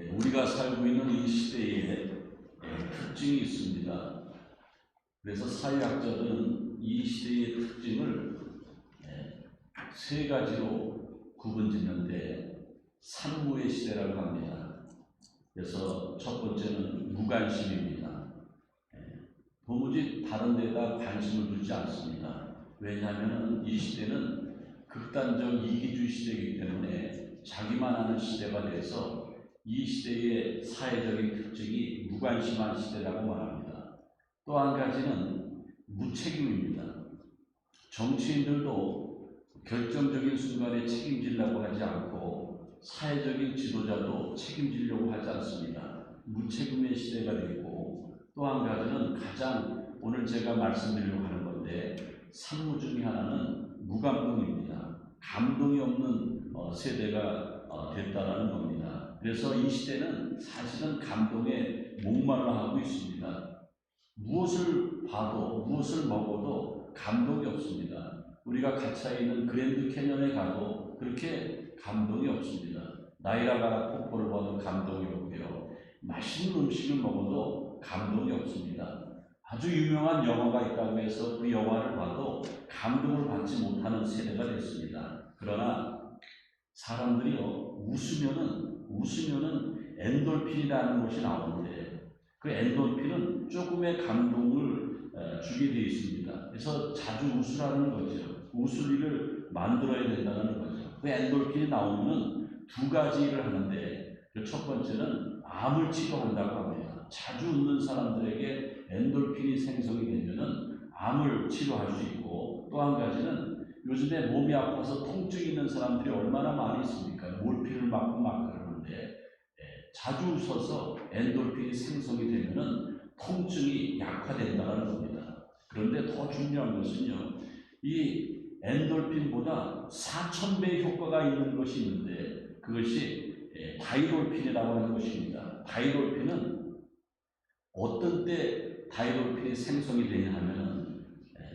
우리가 살고 있는 이 시대에 특징이 있습니다. 그래서 사회학자들은 이 시대의 특징을 세 가지로 구분짓는데 산무의 시대라고 합니다. 그래서 첫 번째는 무관심입니다. 도무지 다른 데다 관심을 두지 않습니다. 왜냐하면 이 시대는 극단적 이기주의 시대이기 때문에 자기만 아는 시대가 돼서 이 시대의 사회적인 특징이 무관심한 시대라고 말합니다. 또 한 가지는 무책임입니다. 정치인들도 결정적인 순간에 책임지려고 하지 않고 사회적인 지도자도 책임지려고 하지 않습니다. 무책임의 시대가 되고, 또 한 가지는 가장 오늘 제가 말씀드리려고 하는 건데 산무 중에 하나는 무감동입니다. 감동이 없는 세대가 됐다라는 겁니다. 그래서 이 시대는 사실은 감동에 목말라 하고 있습니다. 무엇을 봐도 무엇을 먹어도 감동이 없습니다. 우리가 갇혀 있는 그랜드 캐년에 가도 그렇게 감동이 없습니다. 나이아가라 폭포를 봐도 감동이 없고요. 맛있는 음식을 먹어도 감동이 없습니다. 아주 유명한 영화가 있다고 해서 그 영화를 봐도 감동을 받지 못하는 세대가 됐습니다. 그러나 사람들이요, 웃으면은 엔돌핀이라는 것이 나오는데 그 엔돌핀은 조금의 감동을 주게 되어 있습니다. 그래서 자주 웃으라는 거죠. 웃을 일을 만들어야 된다는 거죠. 그 엔돌핀이 나오면 두 가지 일을 하는데 그 첫 번째는 암을 치료한다고 합니다. 자주 웃는 사람들에게 엔돌핀이 생성이 되면은 암을 치료할 수 있고, 또 한 가지는 요즘에 몸이 아파서 통증이 있는 사람들이 얼마나 많이 있습니까? 몰피를 맞고 막 그러는데 자주 웃어서 엔돌핀이 생성이 되면은 통증이 약화된다는 겁니다. 그런데 더 중요한 것은요, 이 엔돌핀보다 4,000배의 효과가 있는 것이 있는데 그것이 다이돌핀이라고 하는 것입니다. 다이돌핀은 어떤 때 다이돌핀이 생성이 되냐 하면은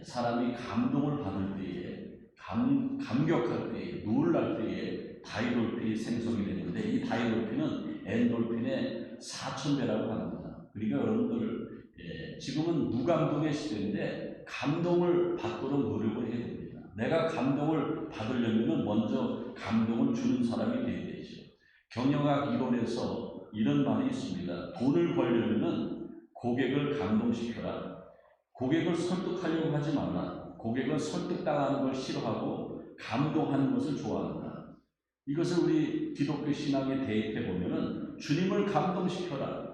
사람이 감동을 받을 때에, 감격할 때에, 놀랄 때에 다이돌핀이 생성이 되는데 이 다이돌핀은 엔돌핀의 4,000배라고 합니다. 그러니까 여러분들 지금은 무감동의 시대인데 감동을 받도록 노력을 해야 됩니다. 내가 감동을 받으려면 먼저 감동을 주는 사람이 되어야 되죠. 경영학 이론에서 이런 말이 있습니다. 돈을 벌려면 고객을 감동시켜라. 고객을 설득하려고 하지 말라. 고객은 설득당하는 걸 싫어하고 감동하는 것을 좋아한다. 이것을 우리 기독교 신앙에 대입해 보면은 주님을 감동시켜라.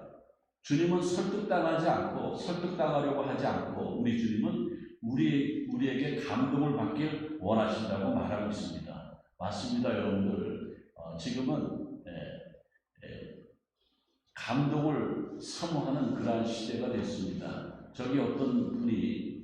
주님은 설득당하지 않고 설득당하려고 하지 않고 우리 주님은 우리에게 감동을 받길 원하신다고 말하고 있습니다. 맞습니다, 여러분들. 지금은 감동을 사모하는 그러한 시대가 됐습니다. 저기 어떤 분이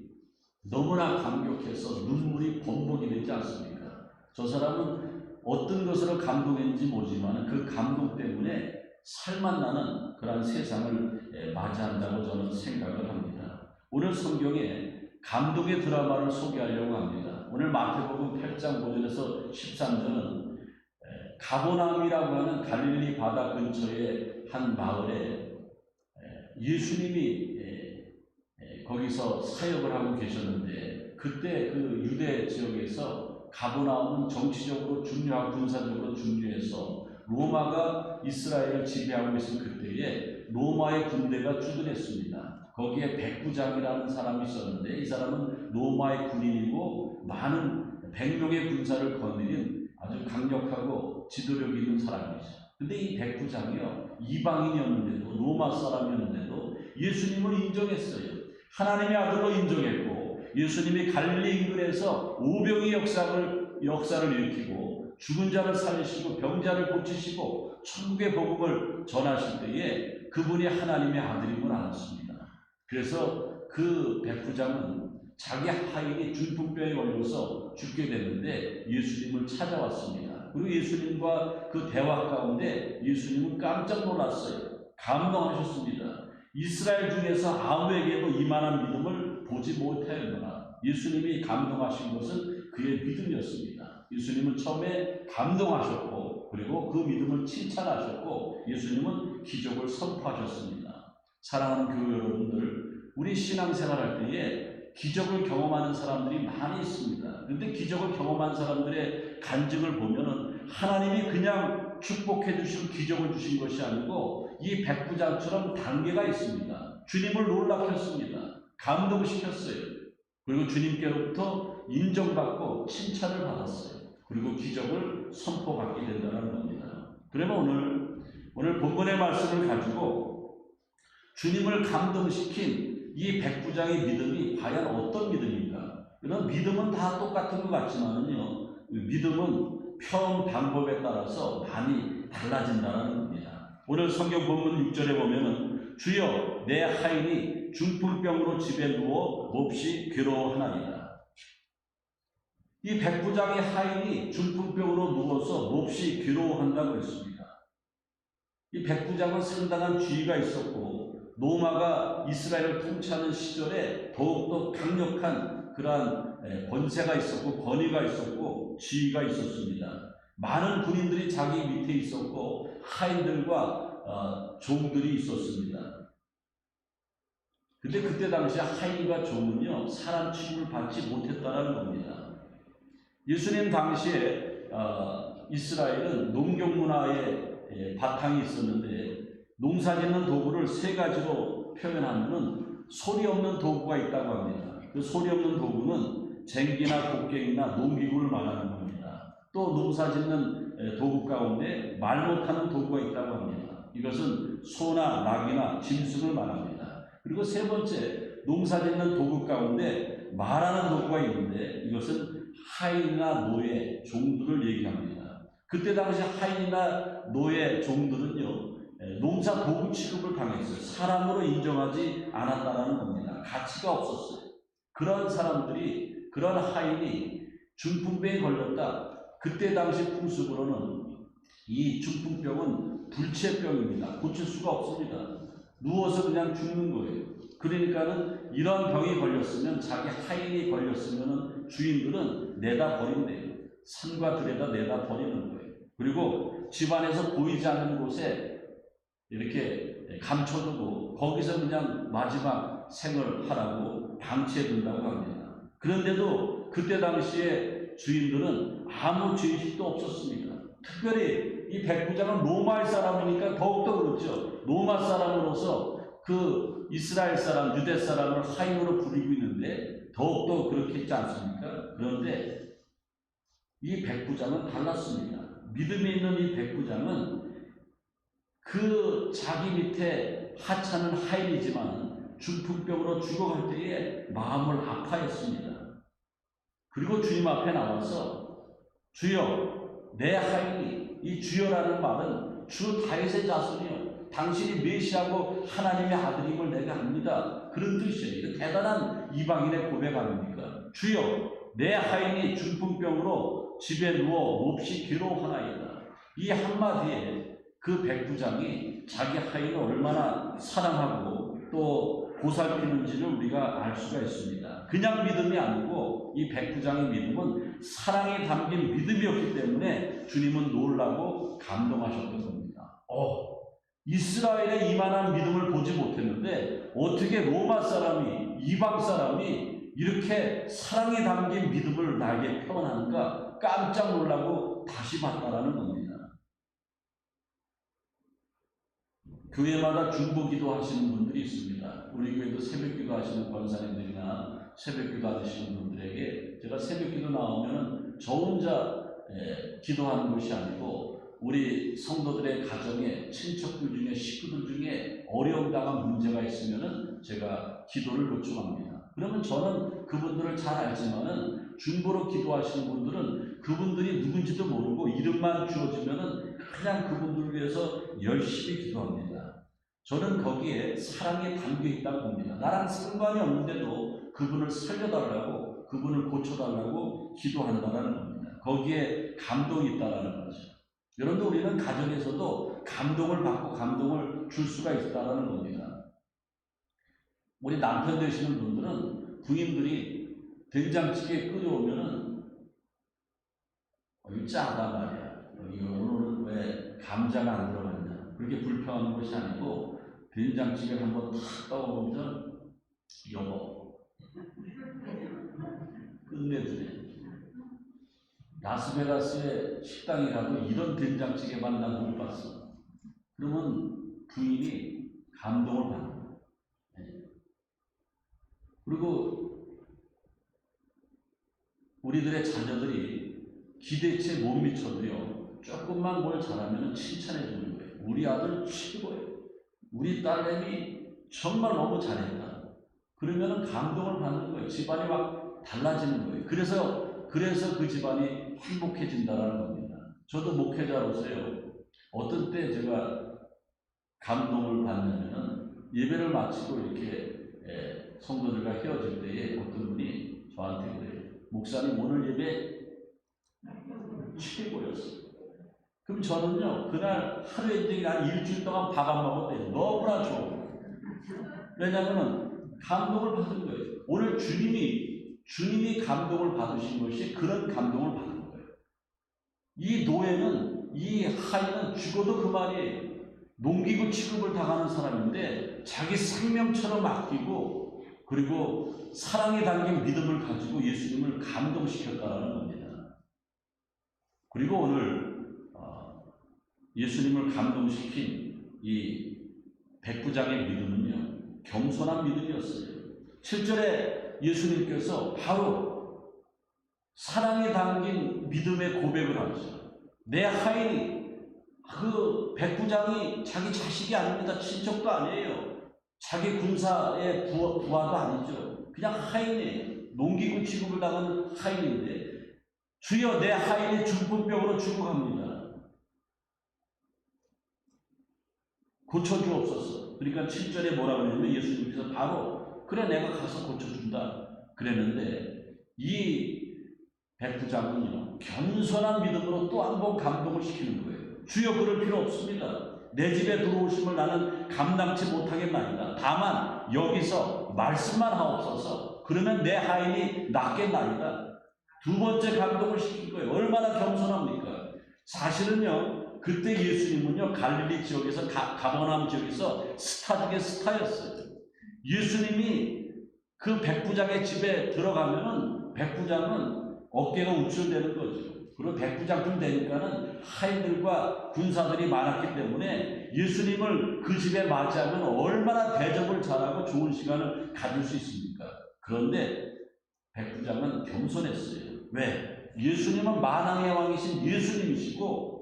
너무나 감격해서 눈물이 범벅이 되지 않습니까? 저 사람은 어떤 것으로 감동했는지 모르지만 그 감동 때문에 살만 나는 그러한 세상을 맞이한다고 저는 생각을 합니다. 오늘 성경에 감동의 드라마를 소개하려고 합니다. 오늘 마태복음 8장 5절에서 13절은 가버나움이라고 하는 갈릴리 바다 근처의 한 마을에 예수님이 거기서 사역을 하고 계셨는데, 그때 그 유대 지역에서 가버나움은 정치적으로 중요하고 군사적으로 중요해서 로마가 이스라엘을 지배하고 있을 그때에 로마의 군대가 주둔했습니다. 거기에 백부장이라는 사람이 있었는데 이 사람은 로마의 군인이고 많은 100명의 군사를 거느린 아주 강력하고 지도력 있는 사람이죠. 근데 이 백부장이요, 이방인이었는데도, 로마 사람이었는데도 예수님을 인정했어요. 하나님의 아들로 인정했고, 예수님이 갈릴리 인근에서 오병의 역사를 일으키고 죽은 자를 살리시고 병자를 고치시고 천국의 복음을 전하실 때에 그분이 하나님의 아들임을 알았습니다. 그래서 그 백부장은 자기 하인이 중풍병에 걸려서 죽게 됐는데 예수님을 찾아왔습니다. 그리고 예수님과 그 대화 가운데 예수님은 깜짝 놀랐어요. 감동하셨습니다. 이스라엘 중에서 아무에게도 이만한 믿음을 보지 못하였노라. 예수님이 감동하신 것은 그의 믿음이었습니다. 예수님은 처음에 감동하셨고 하셨고, 그리고 그 믿음을 칭찬하셨고, 예수님은 기적을 선포하셨습니다. 사랑하는 교회 여러분들, 우리 신앙생활 할 때에 기적을 경험하는 사람들이 많이 있습니다. 그런데 기적을 경험한 사람들의 간증을 보면은 하나님이 그냥 축복해 주시고 기적을 주신 것이 아니고 이 백부장처럼 단계가 있습니다. 주님을 놀랍게 했습니다. 감동시켰어요. 그리고 주님께로부터 인정받고 칭찬을 받았어요. 그리고 기적을 선포받게 된다는 겁니다. 그러면 오늘 본문의 말씀을 가지고 주님을 감동시킨 이 백부장의 믿음이 과연 어떤 믿음인가? 그런 믿음은 다 똑같은 것 같지만요, 믿음은 표현 방법에 따라서 많이 달라진다는 겁니다. 오늘 성경 본문 6절에 보면은 주여 내 하인이 중풍병으로 집에 누워 몹시 괴로워하나이다. 이 백부장의 하인이 중풍병으로 누워서 몹시 괴로워한다고 했습니다. 이 백부장은 상당한 지위가 있었고 로마가 이스라엘을 통치하는 시절에 더욱더 강력한 그러한 권세가 있었고 권위가 있었고 지위가 있었습니다. 많은 군인들이 자기 밑에 있었고 하인들과 종들이 있었습니다. 근데 그때 당시에 하인과 종은요 사람 취급을 받지 못했다는 겁니다. 예수님 당시에 이스라엘은 농경 문화의 바탕이 있었는데 농사짓는 도구를 세 가지로 표현하면은 소리 없는 도구가 있다고 합니다. 그 소리 없는 도구는 쟁기나 곡괭이나 농기구를 말하는 겁니다. 또 농사짓는 도구 가운데 말 못하는 도구가 있다고 합니다. 이것은 소나 낙이나 짐승을 말합니다. 그리고 세 번째, 농사짓는 도구 가운데 말하는 도구가 있는데 이것은 하인이나 노예, 종들을 얘기합니다. 그때 당시 하인이나 노예, 종들은요 농사 도구 취급을 당했어요. 사람으로 인정하지 않았다는 겁니다. 가치가 없었어요. 그런 사람들이, 그런 하인이 중풍병에 걸렸다. 그때 당시 풍습으로는 이 중풍병은 불치병입니다. 고칠 수가 없습니다. 누워서 그냥 죽는 거예요. 그러니까는 이런 병이 걸렸으면, 자기 하인이 걸렸으면 주인들은 내다 버린대요. 산과 들에다 내다 버리는 거예요. 그리고 집안에서 보이지 않는 곳에 이렇게 감춰두고 거기서 그냥 마지막 생을 하라고 방치해둔다고 합니다. 그런데도 그때 당시에 주인들은 아무 죄식도 없었습니다. 특별히 이 백부장은 로마의 사람이니까 더욱더 그렇죠. 로마 사람으로서 그 이스라엘 사람, 유대 사람을 하인으로 부리고 있는데 더욱더 그렇겠지 않습니까? 그런데 이 백부장은 달랐습니다. 믿음이 있는 이 백부장은 그 자기 밑에 하찮은 하인이지만 중풍병으로 죽어갈 때에 마음을 아파했습니다. 그리고 주님 앞에 나와서 주여 내 하인이, 이 주여라는 말은 주 다윗의 자손이요 당신이 메시아고 하나님의 아들임을 내가 압니다. 그런 뜻이에요. 이거 대단한 이방인의 고백 아닙니까? 주여 내 하인이 중풍병으로 집에 누워 몹시 괴로워하나이다. 이 한마디에 그 백부장이 자기 하인을 얼마나 사랑하고 또 보살피는지를 우리가 알 수가 있습니다. 그냥 믿음이 아니고 이 백부장의 믿음은 사랑이 담긴 믿음이었기 때문에 주님은 놀라고 감동하셨던 겁니다. 이스라엘에 이만한 믿음을 보지 못했는데 어떻게 로마 사람이, 이방 사람이 이렇게 사랑이 담긴 믿음을 나에게 표현하는가 깜짝 놀라고 다시 봤다라는 겁니다. 교회마다 중보기도 하시는 분들이 있습니다. 우리 교회도 새벽기도 하시는 권사님들이나 새벽기도 하시는 분들에게 제가 새벽기도 나오면 저 혼자 기도하는 것이 아니고 우리 성도들의 가정에 친척들 중에 식구들 중에 어려움 당한 문제가 있으면 제가 기도를 요청합니다. 그러면 저는 그분들을 잘 알지만은 중보로 기도하시는 분들은 그분들이 누군지도 모르고 이름만 주어지면은 그냥 그분들을 위해서 열심히 기도합니다. 저는 거기에 사랑이 담겨 있다고 봅니다. 나랑 상관이 없는데도 그분을 살려달라고, 그분을 고쳐달라고 기도한다는 겁니다. 거기에 감동이 있다는 거죠. 여러분들, 우리는 가정에서도 감동을 받고 감동을 줄 수가 있다는 겁니다. 우리 남편 되시는 분들은 부인들이 된장찌개 끓여오면은 짜다 말이야. 오늘 왜 감자가 안 들어갔냐 그렇게 불평하는 것이 아니고 된장찌개를 한번 탁 떠먹으면 여보 끝내주네. 라스베가스의 식당에 가도 이런 된장찌개만 난 못 봤어. 그러면 부인이 감동을 받는 거예요. 그리고 우리들의 자녀들이 기대치에 못 미쳐도요, 조금만 뭘 잘하면 칭찬해 주는 거예요. 우리 아들 최고예요. 우리 딸내미 정말 너무 잘했다. 그러면 감동을 받는 거예요. 집안이 막 달라지는 거예요. 그래서 그 집안이 행복해진다는 겁니다. 저도 목회자로서요, 어떤 때 제가 감동을 받냐면은 예배를 마치고 이렇게 성도들과 헤어질 때에 어떤 분이 저한테 그래요. 목사님 오늘 예배 최고였어요. 그럼 저는요, 그날 하루 엔딩이 한 일주일 동안 밥 안 먹어도 돼요. 너무나 좋아요. 왜냐하면 감동을 받은 거예요. 오늘 주님이 감동을 받으신 것이 그런 감동을 받은 거예요. 이 노예는, 이 하인은 죽어도 그만이에요. 농기구 취급을 당하는 사람인데 자기 생명처럼 아끼고 그리고 사랑이 담긴 믿음을 가지고 예수님을 감동시켰다는 겁니다. 그리고 오늘 예수님을 감동시킨 이 백부장의 믿음은요, 겸손한 믿음이었어요. 7절에 예수님께서 바로 사랑이 담긴 믿음의 고백을 하죠. 내 하인이, 그 백부장이 자기 자식이 아닙니다. 친척도 아니에요. 자기 군사의 부하도 아니죠. 그냥 하인이에요. 농기구 취급을 당하는 하인인데, 주여 내 하인이 중풍병으로 죽어갑니다. 고쳐주옵소서. 그러니까 7절에 뭐라고 하냐면 예수님께서 바로 그래 내가 가서 고쳐준다 그랬는데, 이 백부장은요, 겸손한 믿음으로 또 한 번 감동을 시키는 거예요. 주여 그럴 필요 없습니다. 내 집에 들어오심을 나는 감당치 못하겠나이다. 다만 여기서 말씀만 하옵소서. 그러면 내 하인이 낫겠나이다. 두 번째 감동을 시킨 거예요. 얼마나 겸손합니까? 사실은요, 그때 예수님은요, 갈릴리 지역에서, 가버나움 지역에서 스타 중에 스타였어요. 예수님이 그 백부장의 집에 들어가면은 백부장은 어깨가 우쭐대는 거죠. 그리고 백부장쯤 되니까는 하인들과 군사들이 많았기 때문에 예수님을 그 집에 맞이하면 얼마나 대접을 잘하고 좋은 시간을 가질 수 있습니까? 그런데 백부장은 겸손했어요. 왜? 예수님은 만왕의 왕이신 예수님이시고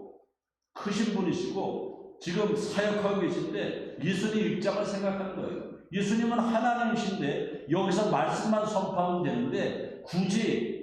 크신 분이시고 지금 사역하고 계신데 예수님 입장을 생각한 거예요. 예수님은 하나님이신데 여기서 말씀만 선포하면 되는데 굳이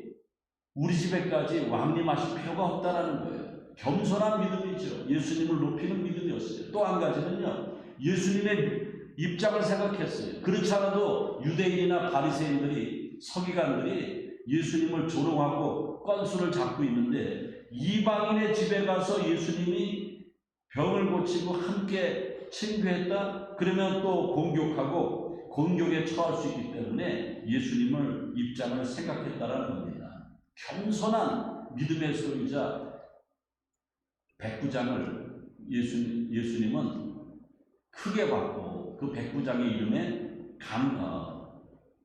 우리 집에까지 왕림하실 필요가 없다라는 거예요. 겸손한 믿음이죠. 예수님을 높이는 믿음이었어요. 또 한 가지는요, 예수님의 입장을 생각했어요. 그렇지 않아도 유대인이나 바리새인들이, 서기관들이 예수님을 조롱하고 건수를 잡고 있는데, 이방인의 집에 가서 예수님이 병을 고치고 함께 친교했다? 그러면 또 공격하고 공격에 처할 수 있기 때문에 예수님을 입장을 생각했다라는 겁니다. 겸손한 믿음의 소유자 백부장을 예수님은 크게 받고 그 백부장의 이름에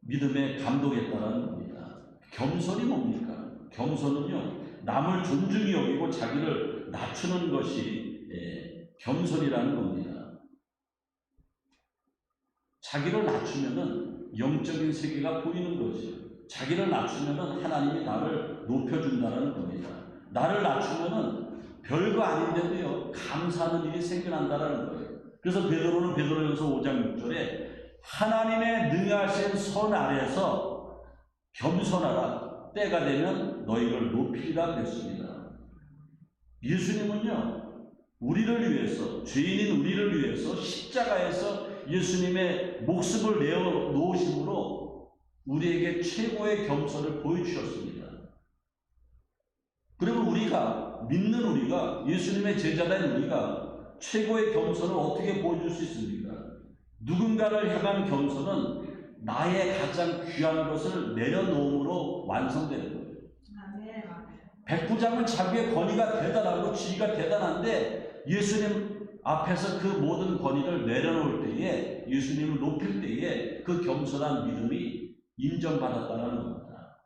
믿음에 감동했다는 겁니다. 겸손이 뭡니까? 겸손은요, 남을 존중히 여기고 자기를 낮추는 것이 겸손이라는 겁니다. 자기를 낮추면은 영적인 세계가 보이는 거죠. 자기를 낮추면은 하나님이 나를 높여준다는 겁니다. 나를 낮추면은 별거 아닌데도요, 감사하는 일이 생겨난다는 거예요. 그래서 베드로전서 5장 6절에 하나님의 능하신 선 아래에서 겸손하라. 때가 되면 너희를 높이리라 그랬습니다. 예수님은요, 우리를 위해서, 죄인인 우리를 위해서 십자가에서 예수님의 목숨을 내어 놓으심으로 우리에게 최고의 겸손을 보여주셨습니다. 그러면 믿는 우리가, 예수님의 제자된 우리가 최고의 겸손을 어떻게 보여줄 수 있습니까? 누군가를 향한 겸손은 나의 가장 귀한 것을 내려놓음으로 완성되는 거예요. 백부장은 자기의 권위가 대단하고 지위가 대단한데 예수님 앞에서 그 모든 권위를 내려놓을 때에, 예수님을 높일 때에 그 겸손한 믿음이 인정받았다는 겁니다.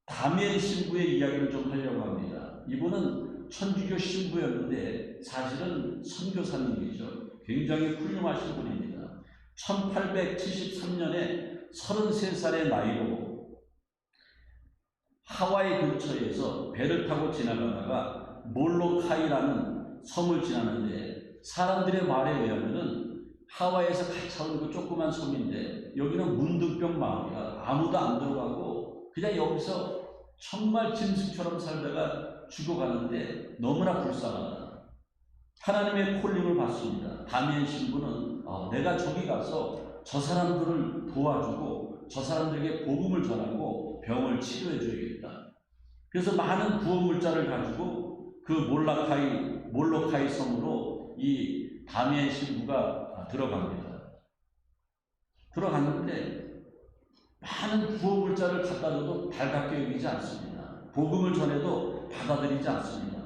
다니엘 신부의 이야기를 좀 하려고 합니다. 이분은 천주교 신부였는데 사실은 선교사님이죠. 굉장히 훌륭하신 분입니다. 1873년에 33살의 나이로 하와이 근처에서 배를 타고 지나가다가 몰로카이라는 섬을 지나는데, 사람들의 말에 의하면은 하와이에서 가까운 그 조그만 섬인데 여기는 문둥병 마을이야. 아무도 안 들어가고 그냥 여기서 정말 짐승처럼 살다가 죽어가는데 너무나 불쌍하다. 하나님의 콜링을 받습니다. 다니엘 신부는 내가 저기 가서 저 사람들을 도와주고 저 사람들에게 복음을 전하고 병을 치료해 줘야겠다. 그래서 많은 구원물자를 가지고 그 몰로카이 섬으로 이 다니엘 신부가 들어갑니다. 들어갔는데 많은 구원물자를 갖다 줘도 달갑게 여기지 않습니다. 복음을 전해도 받아들이지 않습니다.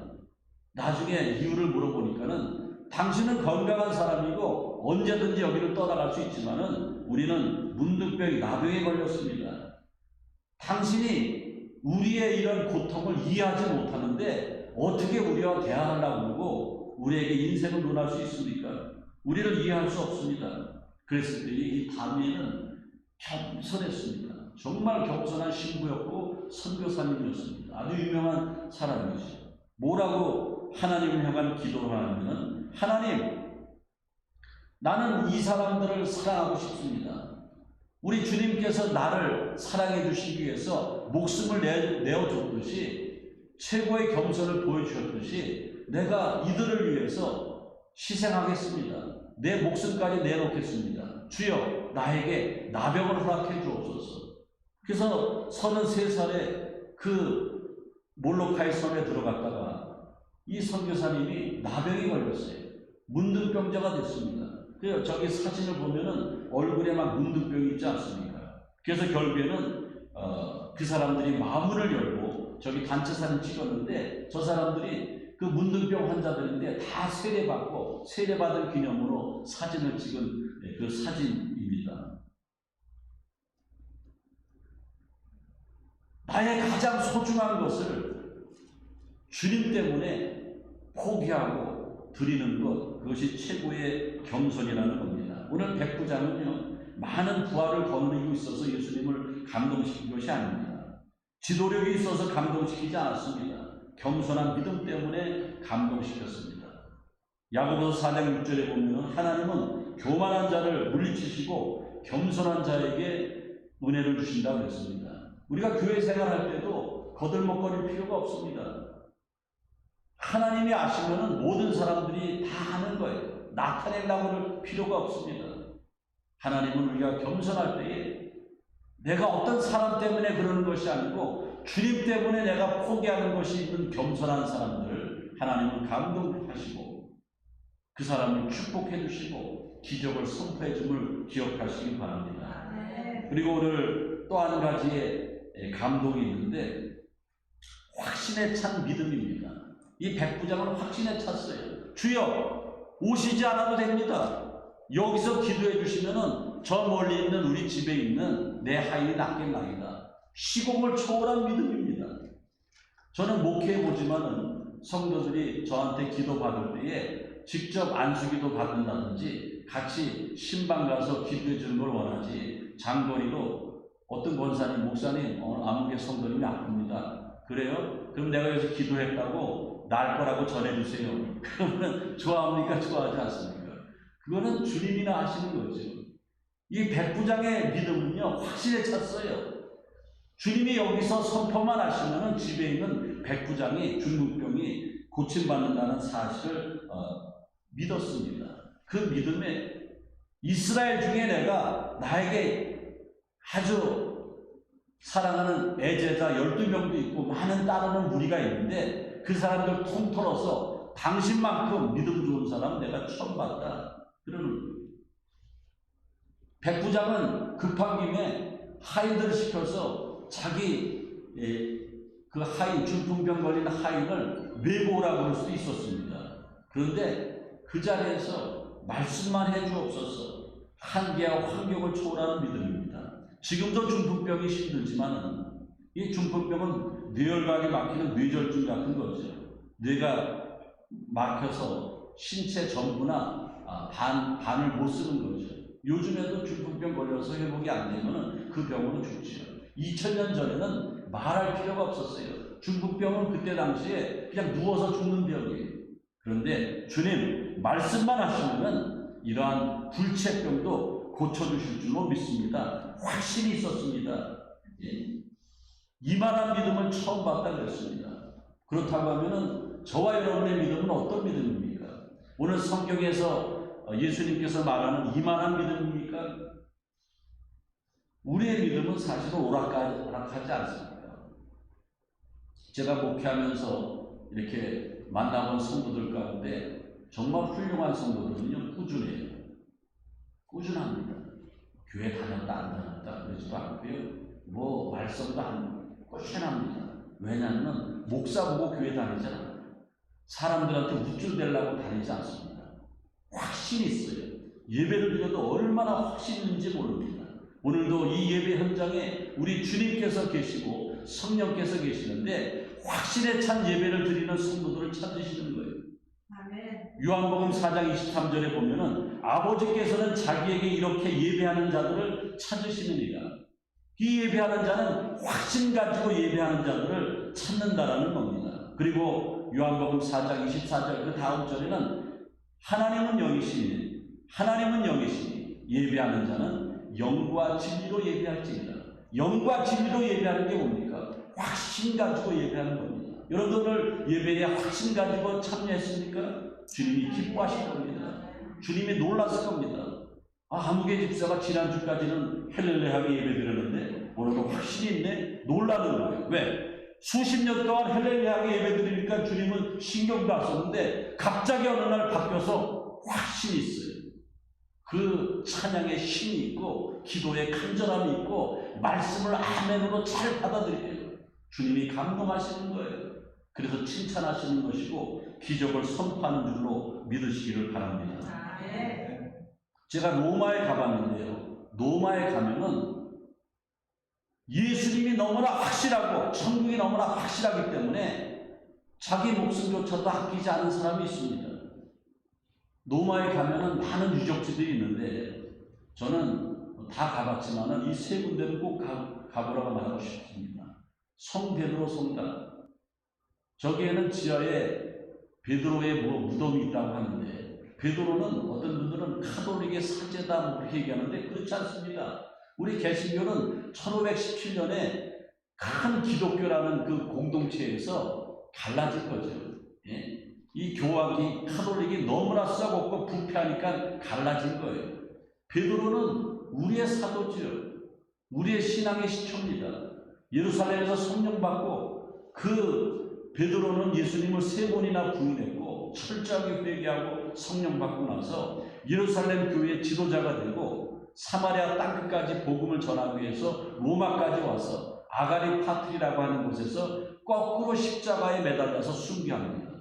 나중에 이유를 물어보니까는 당신은 건강한 사람이고 언제든지 여기를 떠나갈 수 있지만은 우리는 문둥병, 나병에 걸렸습니다. 당신이 우리의 이런 고통을 이해하지 못하는데 어떻게 우리와 대화하려고 그러고 우리에게 인생을 논할 수 있습니까? 우리를 이해할 수 없습니다. 그랬을 때 이 다니엘은 겸손했습니다. 정말 겸손한 신부였고 선교사님이었습니다. 아주 유명한 사람이죠. 뭐라고 하나님을 향한 기도를 하냐면, 하나님, 나는 이 사람들을 사랑하고 싶습니다. 우리 주님께서 나를 사랑해 주시기 위해서 목숨을 내어줬듯이, 최고의 겸손을 보여주셨듯이 내가 이들을 위해서 희생하겠습니다. 내 목숨까지 내놓겠습니다. 주여, 나에게 나병을 허락해 주옵소서. 그래서 33살에 그 몰로카이 섬에 들어갔다가 이 선교사님이 나병이 걸렸어요. 문둥병자가 됐습니다. 그래서 저기 사진을 보면은 얼굴에 막 문둥병이 있지 않습니까? 그래서 결국에는 그 사람들이 마문을 열고 저기 단체 사진 찍었는데, 저 사람들이 그 문둥병 환자들인데 다 세례받고 세례받은 기념으로 사진을 찍은 그 사진입니다. 나의 가장 소중한 것을 주님 때문에 포기하고 드리는 것, 그것이 최고의 겸손이라는 겁니다. 오늘 백부장은요, 많은 부활을 거느리고 있어서 예수님을 감동시킨 것이 아닙니다. 지도력이 있어서 감동시키지 않았습니다. 겸손한 믿음 때문에 감동시켰습니다. 야고보서 4장 6절에 보면 하나님은 교만한 자를 물리치시고 겸손한 자에게 은혜를 주신다고 했습니다. 우리가 교회 생활할 때도 거들먹거릴 필요가 없습니다. 하나님이 아시면은 모든 사람들이 다 아는 거예요. 나타내려고 할 필요가 없습니다. 하나님은 우리가 겸손할 때에 내가 어떤 사람 때문에 그러는 것이 아니고 주님 때문에 내가 포기하는 것이 있는 겸손한 사람들을 하나님은 감동하시고 그 사람을 축복해 주시고 기적을 선포해 줌을 기억하시기 바랍니다. 그리고 오늘 또 한 가지의 감동이 있는데, 확신에 찬 믿음입니다. 이 백부장은 확신에 찼어요. 주여, 오시지 않아도 됩니다. 여기서 기도해 주시면은 저 멀리 있는 우리 집에 있는 내 하인이 낫겠나이다. 시공을 초월한 믿음입니다. 저는 목회해 보지만은 성도들이 저한테 기도 받을 때에 직접 안수기도 받는다든지 같이 신방 가서 기도해 주는 걸 원하지, 장거리로 어떤 권사님, 목사님, 아무개 성도님이 아픕니다. 그래요? 그럼 내가 여기서 기도했다고 날 거라고 전해주세요. 그러면 좋아합니까? 좋아하지 않습니까? 그거는 주님이나 하시는 거죠. 이 백부장의 믿음은요, 확실히 찼어요. 주님이 여기서 선포만 하시면은 집에 있는 백부장이 중국병이 고침받는다는 사실을 믿었습니다. 그 믿음에 이스라엘 중에 내가 나에게 아주 사랑하는 애제자 12명도 있고 많은 따르는 무리가 있는데 그 사람들 통틀어서 당신만큼 믿음 좋은 사람 내가 처음 봤다. 그러는 백부장은 급한 김에 하인들을 시켜서 자기 그 하인, 중풍병 걸린 하인을 메고 오라고 할 수도 있었습니다. 그런데 그 자리에서 말씀만 해주옵소서. 한계와 환경을 초월하는 믿음입니다. 지금도 중풍병이 힘들지만 이 중풍병은 뇌혈관이 막히는 뇌졸중 같은 거죠. 뇌가 막혀서 신체 전부나 반을 못 쓰는 거죠. 요즘에도 중풍병 걸려서 회복이 안 되면 그 병으로 죽지요. 2000년 전에는 말할 필요가 없었어요. 중풍병은 그때 당시에 그냥 누워서 죽는 병이에요. 그런데 주님 말씀만 하시면 이러한 불치병도 고쳐주실 줄로 믿습니다. 확신이 있었습니다. 예. 이만한 믿음을 처음 봤다 그랬습니다. 그렇다고 하면 저와 여러분의 믿음은 어떤 믿음입니까? 오늘 성경에서 예수님께서 말하는 이만한 믿음입니까? 우리의 믿음은 사실은 오락가락하지 않습니다. 제가 목회하면서 이렇게 만나본 성도들 가운데 정말 훌륭한 성도들은요, 꾸준해요. 꾸준합니다. 교회 다녔다 안 다녔다 그러지도 않고요. 말썽도 안 꾸준합니다. 왜냐하면 목사 보고 교회 다니지 않아요. 사람들한테 우쭐대려고 다니지 않습니다. 확신이 있어요. 예배를 드려도 얼마나 확신 있는지 모릅니다. 오늘도 이 예배 현장에 우리 주님께서 계시고 성령께서 계시는데 확신에 찬 예배를 드리는 성도들을 찾으시는 거예요. 아멘. 요한복음 4장 23절에 보면은 아버지께서는 자기에게 이렇게 예배하는 자들을 찾으시느니라. 이 예배하는 자는 확신 가지고 예배하는 자들을 찾는다라는 겁니다. 그리고 요한복음 4장 24절 그 다음 절에는 하나님은 영이시니 예배하는 자는 영과 진리로 예배할지니라. 영과 진리로 예배하는 게 뭡니까? 확신 가지고 예배하는 겁니다. 여러분들 예배에 확신 가지고 참여했습니까? 주님이 기뻐하실 겁니다. 주님이 놀랐을 겁니다. 한국의 집사가 지난주까지는 헬렐레하게 예배드렸는데 오늘도 확신이 있네? 놀라는 거예요. 왜? 수십 년 동안 헬렐레하게 예배드리니까 주님은 신경도 안 썼는데 갑자기 어느 날 바뀌어서 확신이 있어요. 그 찬양에 힘이 있고 기도에 간절함이 있고 말씀을 아멘으로 잘 받아들여요. 주님이 감동하시는 거예요. 그래서 칭찬하시는 것이고 기적을 선포하는 줄로 믿으시기를 바랍니다. 제가 로마에 가봤는데요. 로마에 가면은 예수님이 너무나 확실하고 천국이 너무나 확실하기 때문에 자기 목숨조차도 아끼지 않은 사람이 있습니다. 로마에 가면은 많은 유적지들이 있는데 저는 다 가봤지만은 이 세 군데는 꼭 가보라고 말하고 싶습니다. 성 베드로 성당. 저기에는 지하에 베드로의 무덤이 있다고 하는데 베드로는 어떤 분들은 카톨릭의 사제다 그렇게 얘기하는데 그렇지 않습니다. 우리 개신교는 1517년에 큰 기독교라는 그 공동체에서 갈라진 거죠. 예? 이 교황이 카톨릭이 너무나 썩었고 부패하니까 갈라진 거예요. 베드로는 우리의 사도지요. 우리의 신앙의 시초입니다. 예루살렘에서 성령 받고 그 베드로는 예수님을 3번이나 부인했고 철저하게 회개하고 성령 받고 나서 예루살렘 교회의 지도자가 되고 사마리아 땅끝까지 복음을 전하기 위해서 로마까지 와서 아가리파트리라고 하는 곳에서 거꾸로 십자가에 매달려서 순교합니다.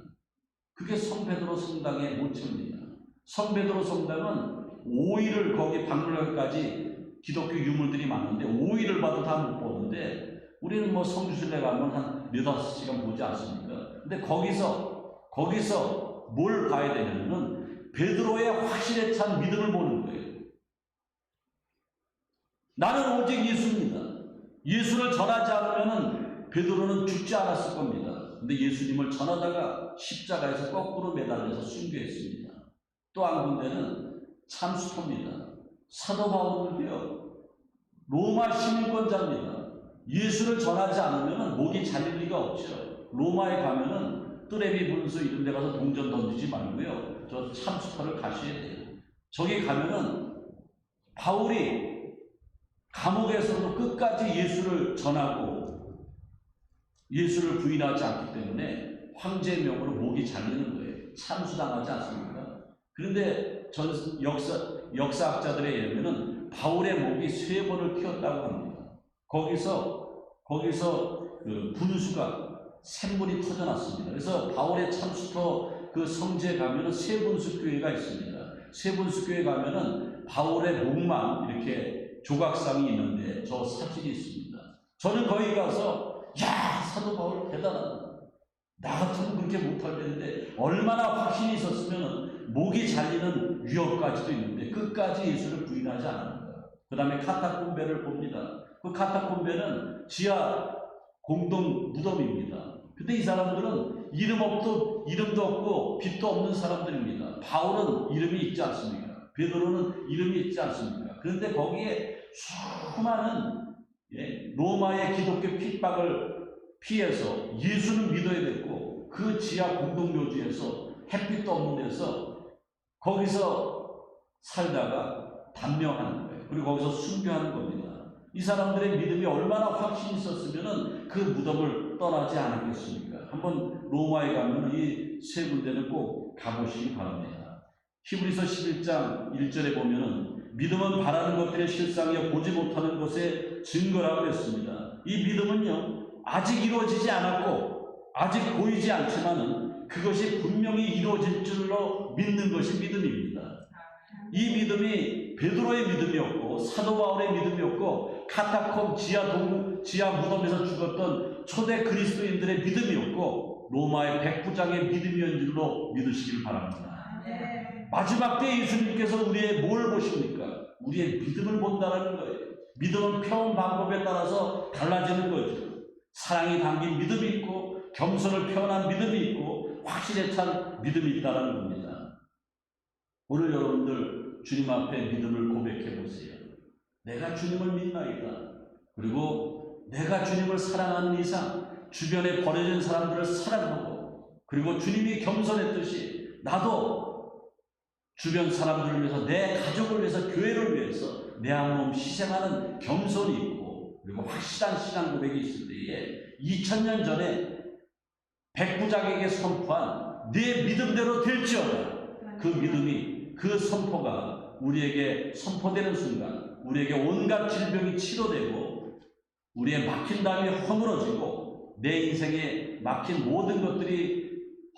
그게 성베드로 성당의 모처입니다. 성베드로 성당은 5일을 거기 박물관까지 기독교 유물들이 많은데 5일을 봐도 다 못 보는데 우리는 뭐 성주순례 가면 한 4-5시간 보지 않습니까? 근데 거기서 뭘 봐야 되냐면은 베드로의 확신에 찬 믿음을 보는 거예요. 나는 오직 예수입니다. 예수를 전하지 않으면은 베드로는 죽지 않았을 겁니다. 근데 예수님을 전하다가 십자가에서 거꾸로 매달려서 순교했습니다. 또 한 군데는 참수토입니다. 사도 바울은요, 로마 시민권자입니다. 예수를 전하지 않으면 목이 잘릴 리가 없죠. 로마에 가면은 뜨레비 분수 이런 데 가서 동전 던지지 말고요. 저 참수터를 가셔야 돼요. 저기 가면은 바울이 감옥에서도 끝까지 예수를 전하고 예수를 부인하지 않기 때문에 황제의 명으로 목이 잘리는 거예요. 참수당하지 않습니까? 그런데 역사학자들에 의하면은 바울의 목이 3번을 튀었다고 합니다. 거기서 그 분수가 샘물이 터져났습니다. 그래서 바울의 참수터 그 성지에 가면은 세분수 교회가 있습니다. 세분수 교회 가면은 바울의 목만 이렇게 조각상이 있는데 저 사진이 있습니다. 저는 거기 가서 야, 사도 바울 대단하다. 나 같으면 그렇게 못할 텐데 얼마나 확신이 있었으면 목이 잘리는 위협까지도 있는데 끝까지 예수를 부인하지 않았는가. 그 다음에 카타콤베를 봅니다. 그 카타콤베는 지하 공동 무덤입니다. 근데 이 사람들은 이름도 없고 빛도 없는 사람들입니다. 바울은 이름이 있지 않습니까? 베드로는 이름이 있지 않습니까? 그런데 거기에 수많은 로마의 기독교 핍박을 피해서 예수는 믿어야 됐고 그 지하 공동묘지에서 햇빛도 없는 데서 거기서 살다가 단명하는 거예요. 그리고 거기서 순교하는 겁니다. 이 사람들의 믿음이 얼마나 확신이 있었으면 그 무덤을 떠나지 않았겠습니까? 한번 로마에 가면 이 세 군데는 꼭 가보시기 바랍니다. 히브리서 11장 1절에 보면은 믿음은 바라는 것들의 실상이요 보지 못하는 것의 증거라고 했습니다. 이 믿음은요 아직 이루어지지 않았고 아직 보이지 않지만은 그것이 분명히 이루어질 줄로 믿는 것이 믿음입니다. 이 믿음이 베드로의 믿음이었고 사도 바울의 믿음이었고 카타콤 지하 무덤에서 죽었던 초대 그리스도인들의 믿음이었고 로마의 백부장의 믿음이었는 줄로 믿으시길 바랍니다. 마지막 때 예수님께서 우리의 뭘 보십니까? 우리의 믿음을 본다는 거예요. 믿음은 표현 방법에 따라서 달라지는 거죠. 사랑이 담긴 믿음이 있고 겸손을 표현한 믿음이 있고 확신에 찬 믿음이 있다는 겁니다. 오늘 여러분들 주님 앞에 믿음을 고백해 보세요. 내가 주님을 믿나이다. 그리고 내가 주님을 사랑하는 이상 주변에 버려진 사람들을 사랑하고 그리고 주님이 겸손했듯이 나도 주변 사람들을 위해서 내 가족을 위해서 교회를 위해서 내 한 몸 희생하는 겸손이 있고 그리고 확실한 신앙 고백이 있을 때에 2000년 전에 백부장에게 선포한 네 믿음대로 될지어다. 그 믿음이 그 선포가 우리에게 선포되는 순간 우리에게 온갖 질병이 치료되고 우리의 막힌 담이 허물어지고 내 인생에 막힌 모든 것들이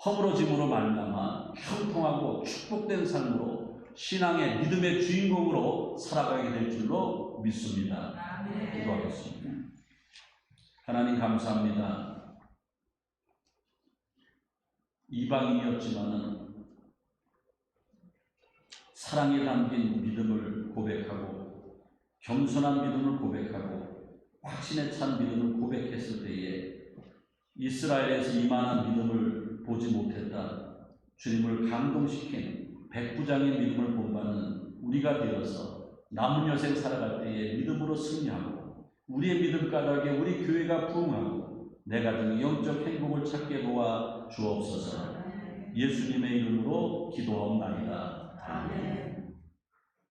허물어짐으로 말미암아 형통하고 축복된 삶으로 신앙의 믿음의 주인공으로 살아가게 될 줄로 믿습니다. 기도하겠습니다. 하나님 감사합니다. 이방인이었지만은 사랑에 담긴 믿음을 고백하고 겸손한 믿음을 고백하고 확신에 찬 믿음을 고백했을 때에 이스라엘에서 이만한 믿음을 보지 못했다. 주님을 감동시킨 백부장의 믿음을 본받는 우리가 되어서 남은 여생 살아갈 때에 믿음으로 승리하고 우리의 믿음 까닭에 우리 교회가 부흥하고 내 가정의 영적 행복을 찾게 도와 주옵소서. 예수님의 이름으로 기도하옵나이다. 아멘.